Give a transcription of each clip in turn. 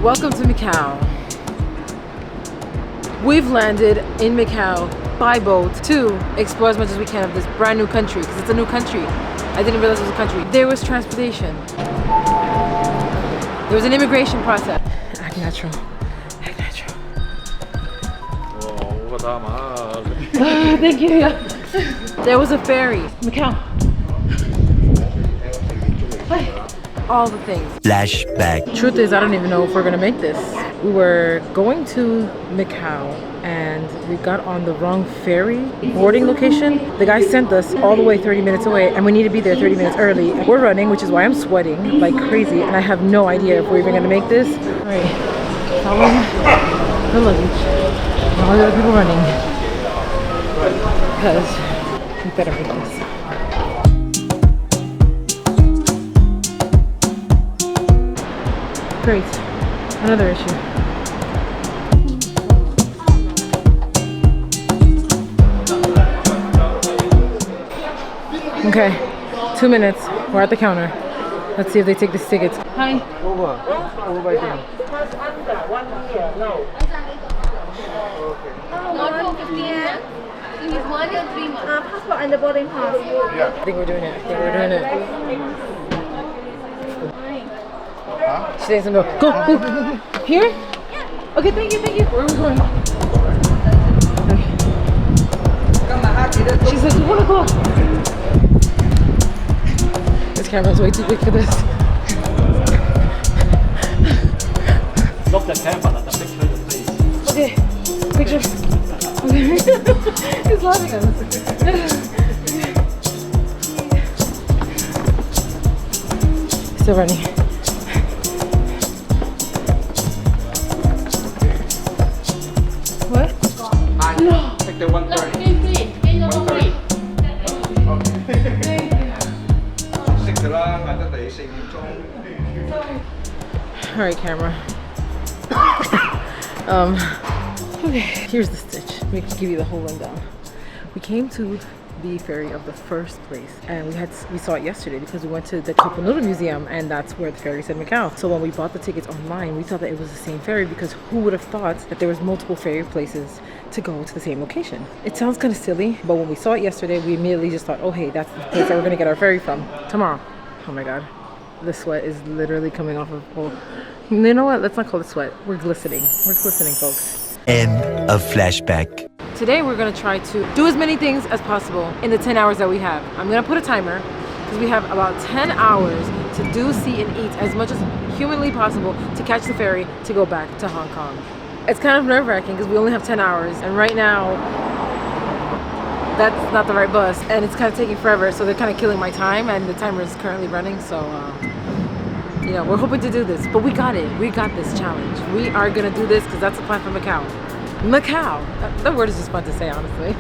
Welcome to Macau. We've landed in Macau by boat to explore as much as we can of this brand new country, because it's a new country. I didn't realize it was a country. There was transportation. There was an immigration process. Act natural. Act natural. Thank you. There was a ferry. Macau. All the things. Flashback. Truth is, I don't even know if we're gonna make this. We were going to Macau and we got on the wrong ferry boarding location. The guy sent us all the way 30 minutes away and we need to be there 30 minutes early. We're running, which is why I'm sweating like crazy, and I have no idea if we're even gonna make this. All right, following the luggage. All the other people running because we better make this. Great. Another issue. Okay, 2 minutes. We're at the counter. Let's see if they take these tickets. Hi. Over by there. Not 50 yen. You need 1 and 3 months. Passport and the boarding pass. Yeah. I think we're doing it. She says no. Go. Here? Yeah. Okay, thank you. Where are we going? Okay. She says 1 o'clock. This camera's way too big for this. Stop the camera, let the picture, please. Okay, picture. Okay. He's laughing at us. Still running. What? No. Take the 130. All right, camera. Okay, here's the stitch. Let me give you the whole rundown. We came to the ferry of the first place, and we saw it yesterday because we went to the Cup Noodle Museum, and that's where the ferry said Macau. So when we bought the tickets online, we thought that it was the same ferry, because who would have thought that there was multiple ferry places to go to the same location? It sounds kind of silly, but when we saw it yesterday, we immediately just thought, oh hey, that's the place that we're gonna get our ferry from tomorrow. Oh my god, the sweat is literally coming off of. Oh, you know what? Let's not call it sweat. We're glistening. We're glistening, folks. End of flashback. Today we're gonna try to do as many things as possible in the 10 hours that we have. I'm gonna put a timer because we have about 10 hours to do, see, and eat as much as humanly possible to catch the ferry to go back to Hong Kong. It's kind of nerve-wracking because we only have 10 hours, and right now that's not the right bus, and it's kind of taking forever, so they're kind of killing my time, and the timer is currently running, so you know, we're hoping to do this, but we got it. We got this challenge. We are gonna do this because that's the plan for Macau. Macau. That word is just fun to say, honestly.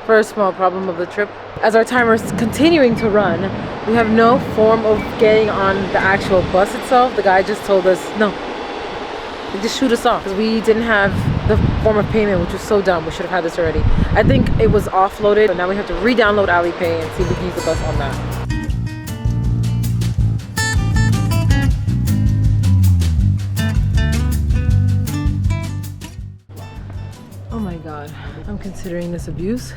First small problem of the trip. As our timer is continuing to run, we have no form of getting on the actual bus itself. The guy just told us, no. They just shoot us off because we didn't have the form of payment, which was so dumb. We should have had this already. I think it was offloaded, but now we have to re-download Alipay and see if we can use the bus on that. Oh my god, I'm considering this abuse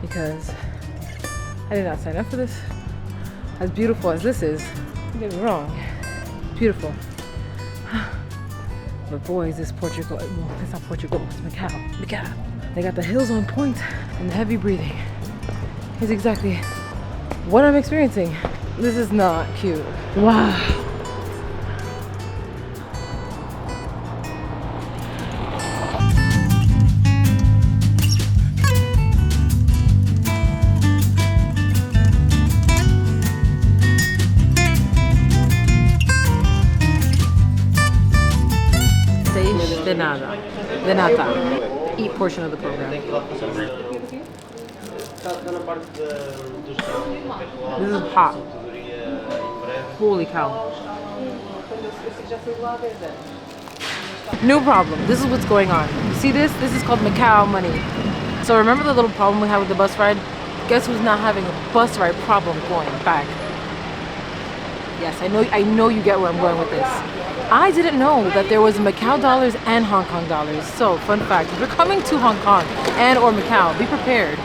because I did not sign up for this. As beautiful as this is, don't get me wrong, it's beautiful. But boy, is this Portugal. Well, it's not Portugal, it's Macau. Macau. They got the hills on point, and the heavy breathing is exactly what I'm experiencing. This is not cute. Wow. De nata. Eat portion of the program. This is hot. Holy cow. New problem. This is what's going on. You see this? This is called Macau money. So remember the little problem we had with the bus ride? Guess who's not having a bus ride problem going back? Yes, I know you get where I'm going with this. I didn't know that there was Macau dollars and Hong Kong dollars. So, fun fact, if you're coming to Hong Kong and or Macau, be prepared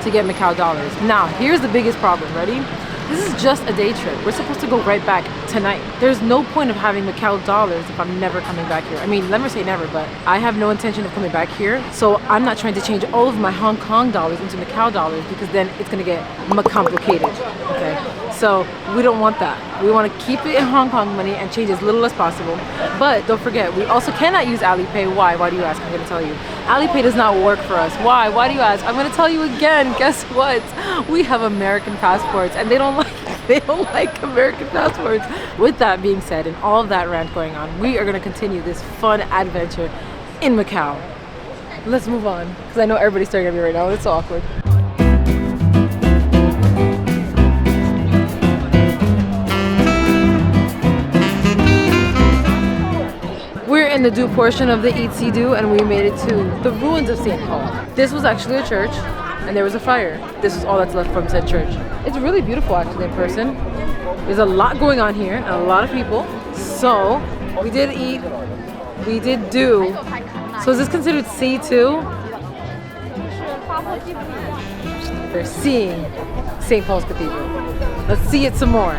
to get Macau dollars. Now, here's the biggest problem. Ready? This is just a day trip. We're supposed to go right back tonight. There's no point of having Macau dollars if I'm never coming back here. I mean, never say never, but I have no intention of coming back here. So I'm not trying to change all of my Hong Kong dollars into Macau dollars because then it's gonna get complicated, okay? So we don't want that. We want to keep it in Hong Kong money and change as little as possible. But don't forget, we also cannot use Alipay. Why? Why do you ask? I'm gonna tell you. Alipay does not work for us. Why? Why do you ask? I'm gonna tell you again. Guess what? We have American passports and they don't like American passports. With that being said and all of that rant going on, we are gonna continue this fun adventure in Macau. Let's move on because I know everybody's staring at me right now. It's so awkward. We're in the do portion of the Eat See Do and we made it to the ruins of St. Paul. This was actually a church and there was a fire. This is all that's left from said church. It's really beautiful actually in person. There's a lot going on here and a lot of people. So we did eat, we did do. So is this considered C2? We're seeing St. Paul's Cathedral. Let's see it some more.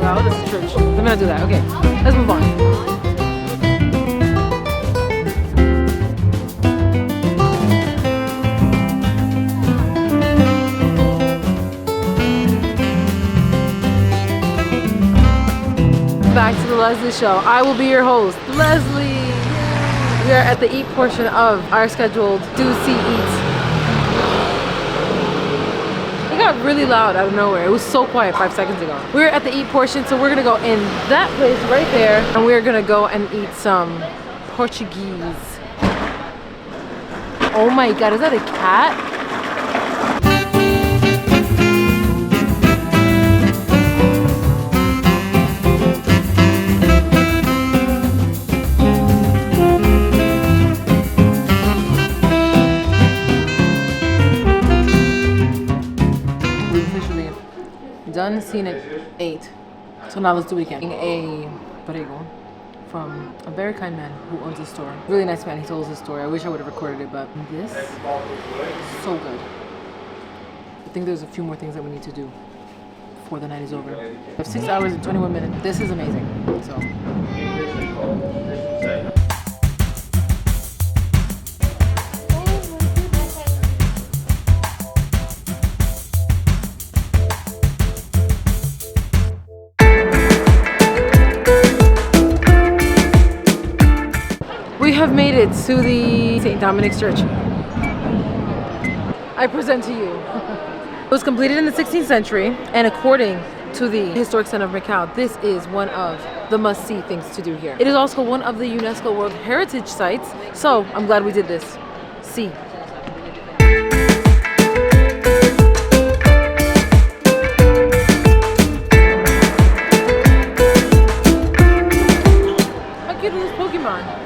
Loud. This is church. Let me not do that. Okay, let's move on. Back to the Leslie Show. I will be your host, Leslie. We are at the eat portion of our scheduled Do See Eat. It got really loud out of nowhere. It was so quiet 5 seconds ago. We're at the eat portion, so we're gonna go in that place right there and we're gonna go and eat some Portuguese. Oh my god, is that a cat? Done, seen it, 8. So now let's do it again. A prego from a very kind man who owns a store. Really nice man, he told us his story. I wish I would have recorded it, but this, so good. I think there's a few more things that we need to do before the night is over. We have 6 hours and 21 minutes. This is amazing, so. We have made it to the St. Dominic's Church. I present to you. It was completed in the 16th century, and according to the Historic Center of Macau, this is one of the must-see things to do here. It is also one of the UNESCO World Heritage Sites, so I'm glad we did this. See. How cute is this Pokemon?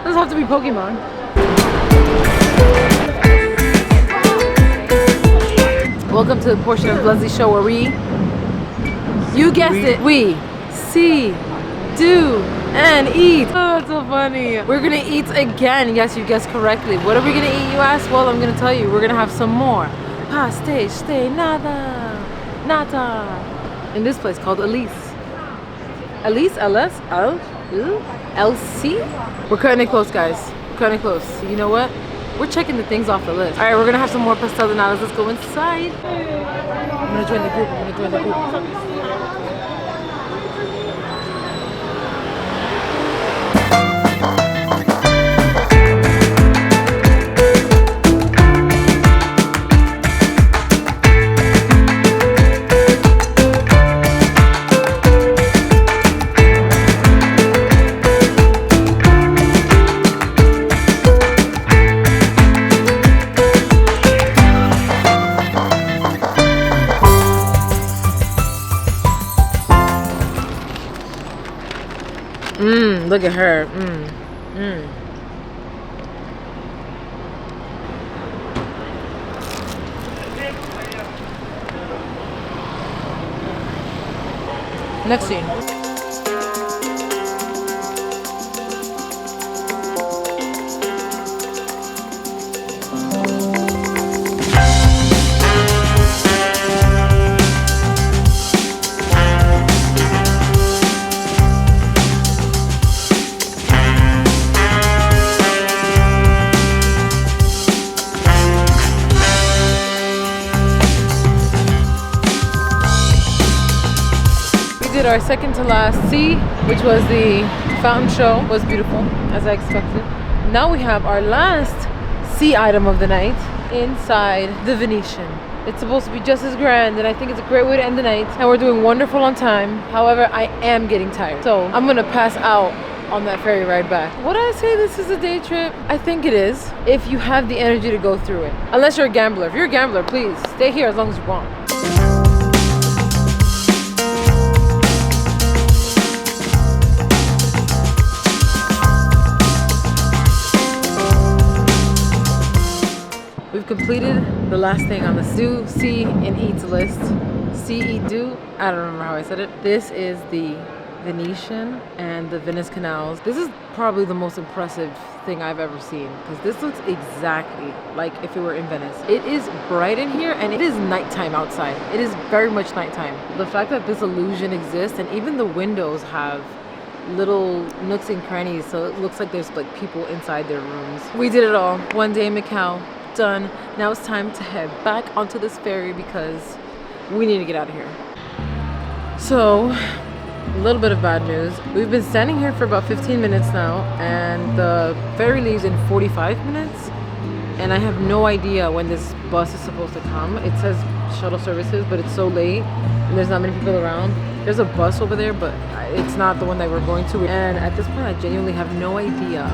Doesn't have to be Pokemon. Welcome to the portion of Leslie's show where you guessed it, we see, do, and eat. Oh, that's so funny. We're gonna eat again. Yes, you guessed correctly. What are we gonna eat, you ask? Well, I'm gonna tell you. We're gonna have some more. Stay, nada. In this place called Elise. Elise, LS, LC? We're cutting it close, guys. Cutting it close. You know what? We're checking the things off the list. All right, we're gonna have some more pastel de natas. Let's go inside. I'm gonna join the group. Look at her. Next scene. Did our second to last sea, which was the fountain show. Was beautiful, as I expected. Now we have our last sea item of the night inside the Venetian. It's supposed to be just as grand, and I think it's a great way to end the night. And we're doing wonderful on time. However, I am getting tired, so I'm gonna pass out on that ferry ride back. Would I say this is a day trip? I think it is, if you have the energy to go through it. Unless you're a gambler. If you're a gambler, please stay here as long as you want. We've completed the last thing on the do, see, and eat list. See, eat, do. I don't remember how I said it. This is the Venetian and the Venice canals. This is probably the most impressive thing I've ever seen, because this looks exactly like if it were in Venice. It is bright in here, and it is nighttime outside. It is very much nighttime. The fact that this illusion exists, and even the windows have little nooks and crannies, so it looks like there's like people inside their rooms. We did it all. One day in Macau. Done. Now it's time to head back onto this ferry because we need to get out of here. So, a little bit of bad news. We've been standing here for about 15 minutes now, and the ferry leaves in 45 minutes, and I have no idea when this bus is supposed to come. It says shuttle services, but it's so late and there's not many people around. There's a bus over there, but it's not the one that we're going to. And at this point, I genuinely have no idea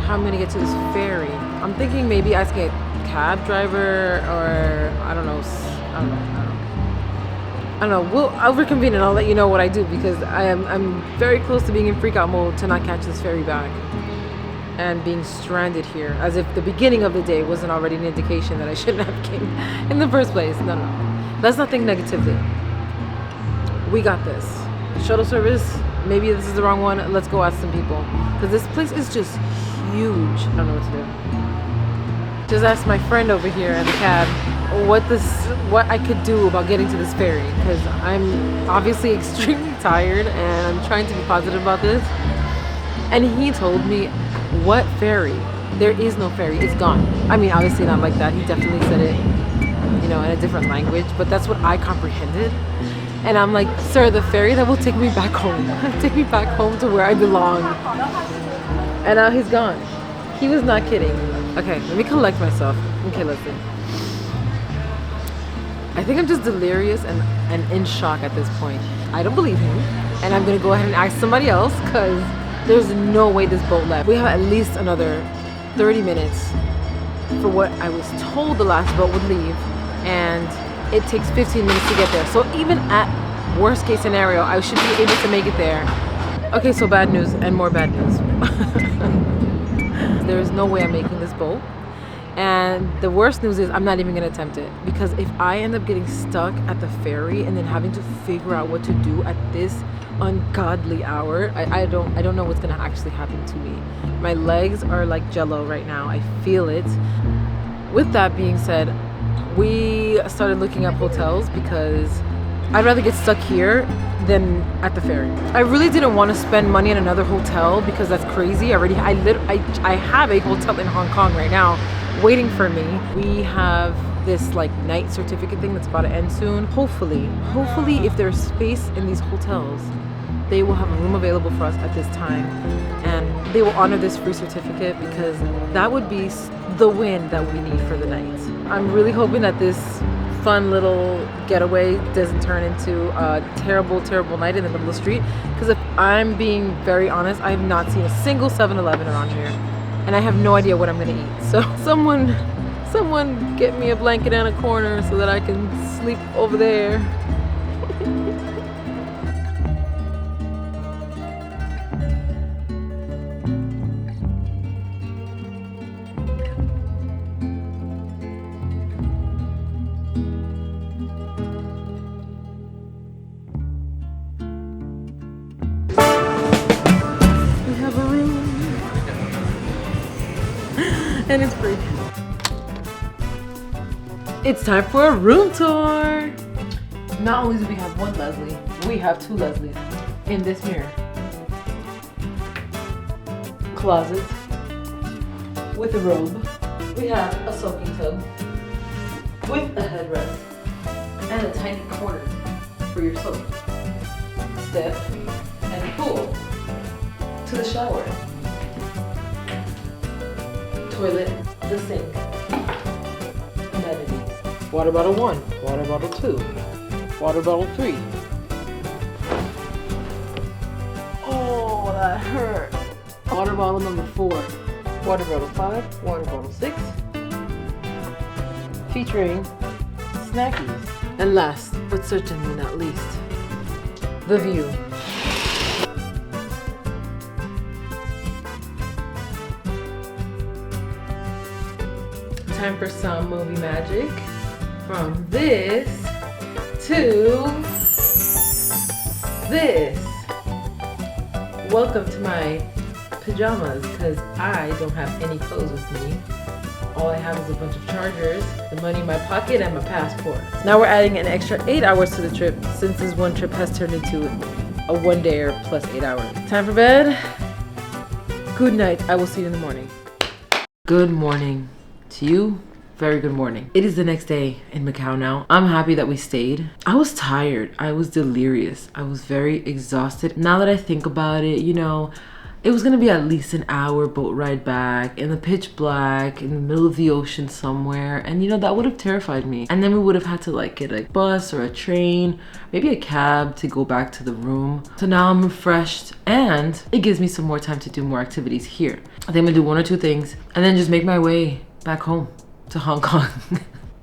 how I'm gonna get to this ferry. I'm thinking maybe asking a cab driver, or I don't know. I'll reconvene and I'll let you know what I do, because I'm very close to being in freak out mode to not catch this ferry back and being stranded here, as if the beginning of the day wasn't already an indication that I shouldn't have came in the first place. No. Let's not think negatively. We got this. Shuttle service, maybe this is the wrong one. Let's go ask some people, because this place is just huge. I don't know what to do. Just asked my friend over here in the cab what I could do about getting to this ferry, because I'm obviously extremely tired and I'm trying to be positive about this. And he told me, what ferry? There is no ferry, it's gone. I mean, obviously not like that. He definitely said it, in a different language, but that's what I comprehended. And I'm like, sir, the ferry that will take me back home. Take me back home to where I belong. And now he's gone. He was not kidding. Okay, let me collect myself. Okay, listen. I think I'm just delirious and in shock at this point. I don't believe him. And I'm gonna go ahead and ask somebody else, because there's no way this boat left. We have at least another 30 minutes for what I was told the last boat would leave. And it takes 15 minutes to get there. So even at worst case scenario, I should be able to make it there. Okay, so bad news and more bad news. There is no way I'm making this boat. And the worst news is I'm not even gonna attempt it, because if I end up getting stuck at the ferry and then having to figure out what to do at this ungodly hour, I don't know what's gonna actually happen to me. My legs are like jello right now. I feel it. With that being said, we started looking up hotels, because I'd rather get stuck here than at the ferry. I really didn't want to spend money on another hotel, because that's crazy. I have a hotel in Hong Kong right now waiting for me. We have this like night certificate thing that's about to end soon. Hopefully if there's space in these hotels, they will have a room available for us at this time, and they will honor this free certificate, because that would be the win that we need for the night. I'm really hoping that this fun little getaway doesn't turn into a terrible night in the middle of the street, because if I'm being very honest, I have not seen a single 7-Eleven around here, and I have no idea what I'm gonna eat. So someone get me a blanket and a corner so that I can sleep over there. And it's free. It's time for a room tour. Not only do we have one Leslie, we have two Leslies in this mirror. Closet with a robe. We have a soaking tub with a headrest and a tiny corner for your soap. Step and pool to the shower. Toilet, the sink. Amenities. Water bottle 1, water bottle 2, water bottle 3. Oh, that hurt. Water bottle number 4, water bottle 5, water bottle 6. Featuring snackies. And last, but certainly not least, the view. Time for some movie magic. From this to this. Welcome to my pajamas, because I don't have any clothes with me. All I have is a bunch of chargers, the money in my pocket, and my passport. Now we're adding an extra 8 hours to the trip, since this one trip has turned into a 1 day plus 8 hours. Time for bed. Good night. I will see you in the morning. Good morning to you. Very good morning. It is the next day in Macau now. I'm happy that we stayed. I was tired. I was delirious. I was very exhausted. Now that I think about it, you know, it was gonna be at least an hour boat ride back in the pitch black in the middle of the ocean somewhere, and you know, that would have terrified me. And then we would have had to like get a bus or a train, maybe a cab to go back to the room. So now I'm refreshed and it gives me some more time to do more activities here. I think I'm gonna do 1 or 2 things and then just make my way back home to Hong Kong.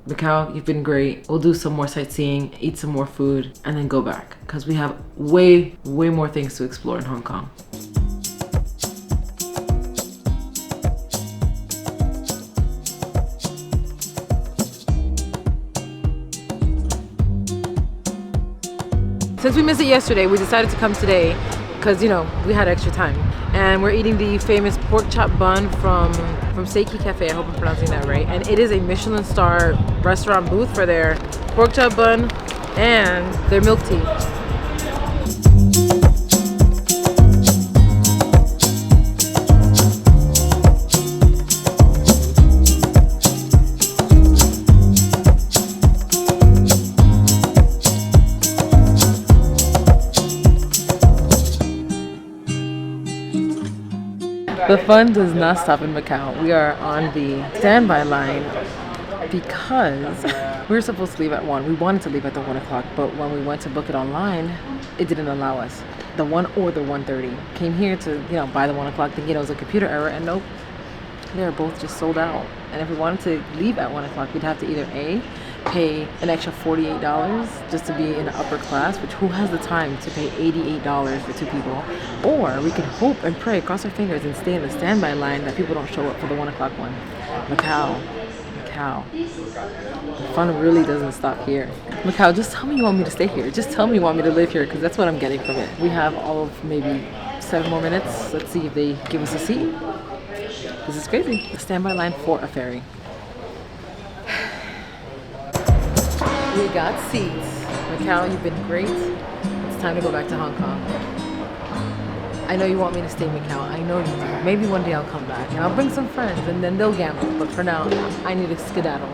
Macau, you've been great. We'll do some more sightseeing, eat some more food, and then go back, because we have way more things to explore in Hong Kong. Since we missed it yesterday, we decided to come today because, you know, we had extra time. And we're eating the famous pork chop bun from Seiki Cafe. I hope I'm pronouncing that right. And it is a Michelin star restaurant booth for their pork chop bun and their milk tea. The fun does not stop in Macau. We are on the standby line because we were supposed to leave at 1. We wanted to leave at the 1 o'clock, but when we went to book it online, it didn't allow us. The 1 or the 1:30. Came here to, you know, buy the 1 o'clock thinking it was a computer error, and nope, they're both just sold out. And if we wanted to leave at 1 o'clock, we'd have to either A, pay an extra $48 just to be in the upper class, which who has the time to pay $88 for 2 people, or we could hope and pray, cross our fingers, and stay in the standby line that people don't show up for the 1 o'clock one. Macau. The fun really doesn't stop here. Macau, just tell me you want me to stay here. Just tell me you want me to live here, because that's what I'm getting from it. We have all of maybe 7 more minutes. Let's see if they give us a seat. This is crazy. The standby line for a ferry. We got seats. Macau, you've been great. It's time to go back to Hong Kong. I know you want me to stay in Macau. I know you do. Maybe one day I'll come back and I'll bring some friends and then they'll gamble. But for now, I need to skedaddle.